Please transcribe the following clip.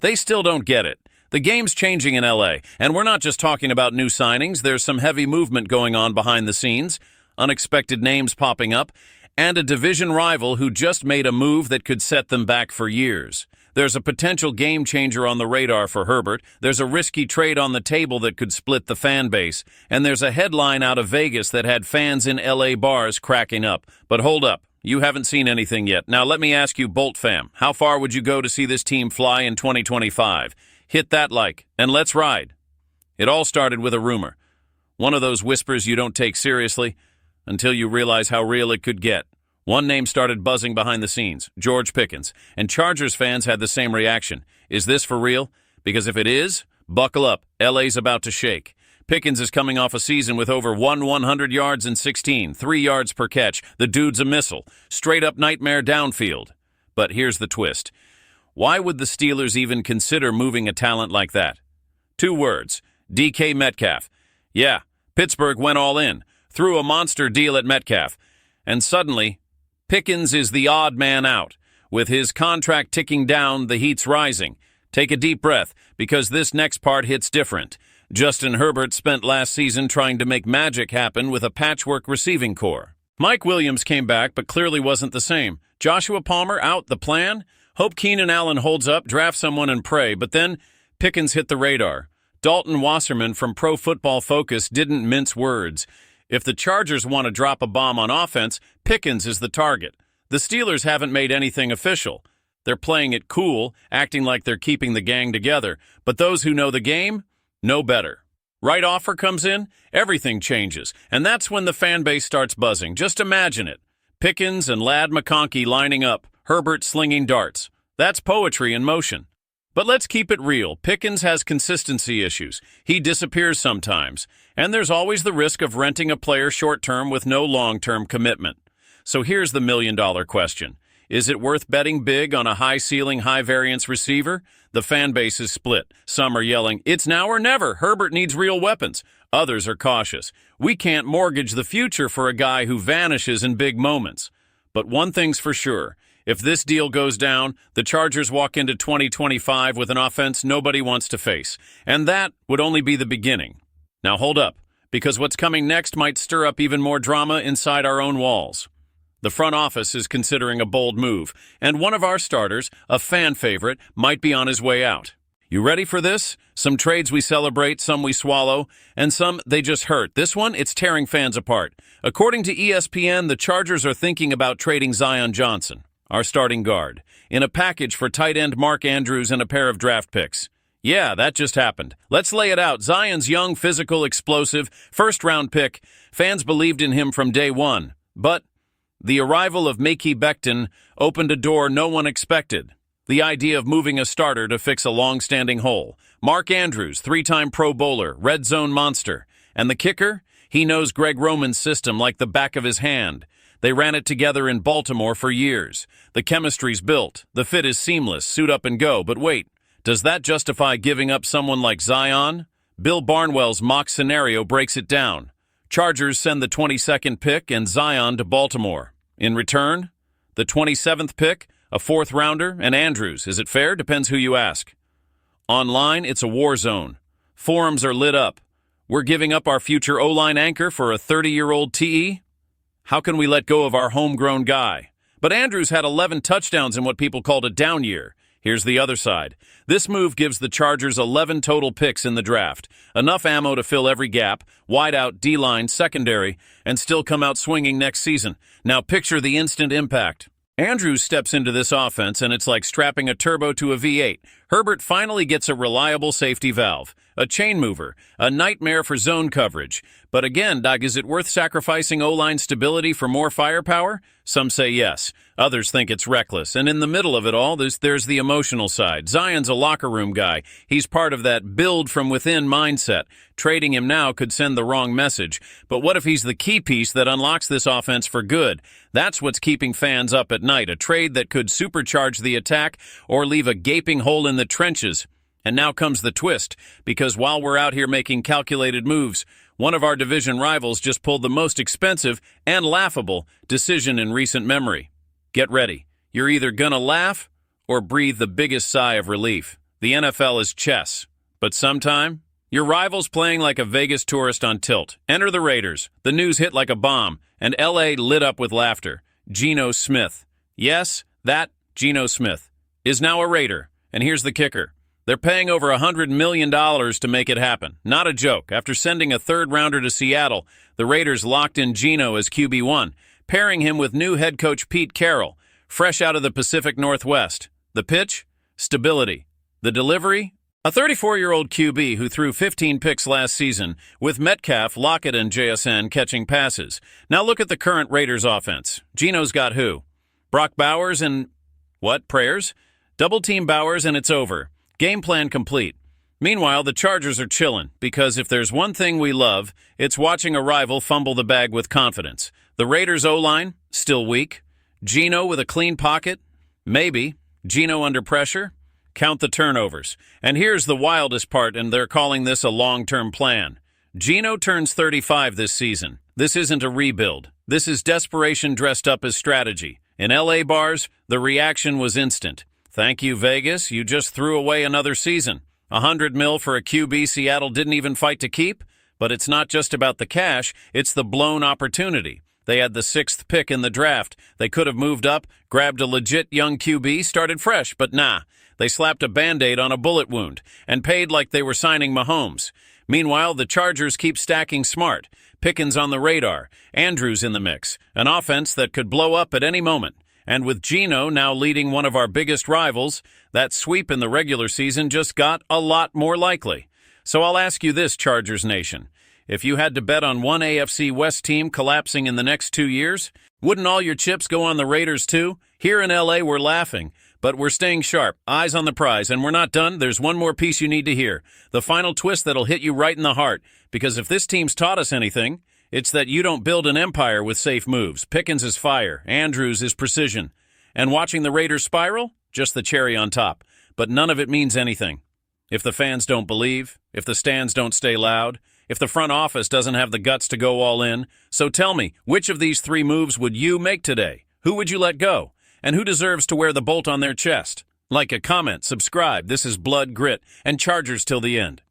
They still don't get it. The game's changing in LA, and we're not just talking about new signings. There's some heavy movement going on behind the scenes, unexpected names popping up, and a division rival who just made a move that could set them back for years. There's a potential game changer on the radar for Herbert, there's a risky trade on the table that could split the fan base, and there's a headline out of Vegas that had fans in LA bars cracking up. But hold up, you haven't seen anything yet. Now let me ask you, Bolt fam, how far would you go to see this team fly in 2025? Hit that like, and let's ride. It all started with a rumor. One of those whispers you don't take seriously until you realize how real it could get. One name started buzzing behind the scenes, George Pickens, and Chargers fans had the same reaction. Is this for real? Because if it is, buckle up, LA's about to shake. Pickens is coming off a season with over 100 yards and 16, 3 yards per catch. The dude's a missile, straight up nightmare downfield. But here's the twist. Why would the Steelers even consider moving a talent like that? 2 words, DK Metcalf. Yeah, Pittsburgh went all in, threw a monster deal at Metcalf, and suddenly, Pickens is the odd man out. With his contract ticking down, the heat's rising. Take a deep breath, because this next part hits different. Justin Herbert spent last season trying to make magic happen with a patchwork receiving core. Mike Williams came back, but clearly wasn't the same. Joshua Palmer out, the plan? Hope Keenan Allen holds up, draft someone and pray, but then Pickens hit the radar. Dalton Wasserman from Pro Football Focus didn't mince words. If the Chargers want to drop a bomb on offense, Pickens is the target. The Steelers haven't made anything official. They're playing it cool, acting like they're keeping the gang together. But those who know the game know better. Right offer comes in, everything changes. And that's when the fan base starts buzzing. Just imagine it. Pickens and Ladd McConkey lining up, Herbert slinging darts. That's poetry in motion. But let's keep it real. Pickens has consistency issues. He disappears sometimes. And there's always the risk of renting a player short-term with no long-term commitment. So here's the million-dollar question. Is it worth betting big on a high-ceiling, high-variance receiver? The fan base is split. Some are yelling, it's now or never. Herbert needs real weapons. Others are cautious. We can't mortgage the future for a guy who vanishes in big moments. But one thing's for sure. If this deal goes down, the Chargers walk into 2025 with an offense nobody wants to face. And that would only be the beginning. Now hold up, because what's coming next might stir up even more drama inside our own walls. The front office is considering a bold move, and one of our starters, a fan favorite, might be on his way out. You ready for this? Some trades we celebrate, some we swallow, and some they just hurt. This one, it's tearing fans apart. According to ESPN, the Chargers are thinking about trading Zion Johnson, our starting guard, in a package for tight end Mark Andrews and a pair of draft picks. Yeah, that just happened. Let's lay it out. Zion's young, physical, explosive, first-round pick. Fans believed in him from day one. But the arrival of Mekhi Becton opened a door no one expected. The idea of moving a starter to fix a long-standing hole. Mark Andrews, 3-time Pro Bowler, red zone monster. And the kicker? He knows Greg Roman's system like the back of his hand. They ran it together in Baltimore for years. The chemistry's built. The fit is seamless. Suit up and go. But wait. Does that justify giving up someone like Zion? Bill Barnwell's mock scenario breaks it down. Chargers send the 22nd pick and Zion to Baltimore. In return, the 27th pick, a 4th rounder, and Andrews. Is it fair? Depends who you ask. Online, it's a war zone. Forums are lit up. We're giving up our future O-line anchor for a 30-year-old TE? How can we let go of our homegrown guy? But Andrews had 11 touchdowns in what people called a down year. Here's the other side. This move gives the Chargers 11 total picks in the draft. Enough ammo to fill every gap, wide out, D-line, secondary, and still come out swinging next season. Now picture the instant impact. Andrews steps into this offense, and it's like strapping a turbo to a V8. Herbert finally gets a reliable safety valve, a chain mover, a nightmare for zone coverage. But again, Doug, is it worth sacrificing O-line stability for more firepower? Some say yes. Others think it's reckless. And in the middle of it all, there's the emotional side. Zion's a locker room guy. He's part of that build-from-within mindset. Trading him now could send the wrong message. But what if he's the key piece that unlocks this offense for good? That's what's keeping fans up at night, a trade that could supercharge the attack or leave a gaping hole in the trenches. And now comes the twist, because while we're out here making calculated moves, one of our division rivals just pulled the most expensive and laughable decision in recent memory. Get ready. You're either gonna laugh or breathe the biggest sigh of relief. the NFL is chess. But sometime, your rival's playing like a Vegas tourist on tilt. Enter the Raiders. The news hit like a bomb, and L.A. lit up with laughter. Geno Smith. Yes, that Geno Smith is now a Raider. And here's the kicker. They're paying over $100 million to make it happen. Not a joke. After sending a third-rounder to Seattle, the Raiders locked in Geno as QB1, pairing him with new head coach Pete Carroll, fresh out of the Pacific Northwest. The pitch? Stability. The delivery? A 34-year-old QB who threw 15 picks last season, with Metcalf, Lockett, and JSN catching passes. Now look at the current Raiders offense. Geno's got who? Brock Bowers and... what, prayers? Double-team Bowers and it's over. Game plan complete. Meanwhile, the Chargers are chillin', because if there's one thing we love, it's watching a rival fumble the bag with confidence. The Raiders' O-line? Still weak. Geno with a clean pocket? Maybe. Geno under pressure? Count the turnovers. And here's the wildest part, and they're calling this a long-term plan. Geno turns 35 this season. This isn't a rebuild. This is desperation dressed up as strategy. In LA bars, the reaction was instant. Thank you, Vegas. You just threw away another season. $100 million for a QB Seattle didn't even fight to keep? But it's not just about the cash, it's the blown opportunity. They had the 6th pick in the draft. They could have moved up, grabbed a legit young QB, started fresh, but nah. They slapped a Band-Aid on a bullet wound and paid like they were signing Mahomes. Meanwhile, the Chargers keep stacking smart. Pickens on the radar, Andrews in the mix, an offense that could blow up at any moment. And with Geno now leading one of our biggest rivals, that sweep in the regular season just got a lot more likely. So I'll ask you this, Chargers Nation. If you had to bet on one AFC West team collapsing in the next 2 years, wouldn't all your chips go on the Raiders too? Here in LA, we're laughing, but we're staying sharp, eyes on the prize, and we're not done. There's one more piece you need to hear. The final twist that'll hit you right in the heart, because if this team's taught us anything, it's that you don't build an empire with safe moves. Pickens is fire. Andrews is precision. And watching the Raiders spiral? Just the cherry on top. But none of it means anything. If the fans don't believe, if the stands don't stay loud, if the front office doesn't have the guts to go all in. So tell me, which of these 3 moves would you make today? Who would you let go? And who deserves to wear the bolt on their chest? Like a comment, subscribe. This is Blood, Grit, and Chargers till the end.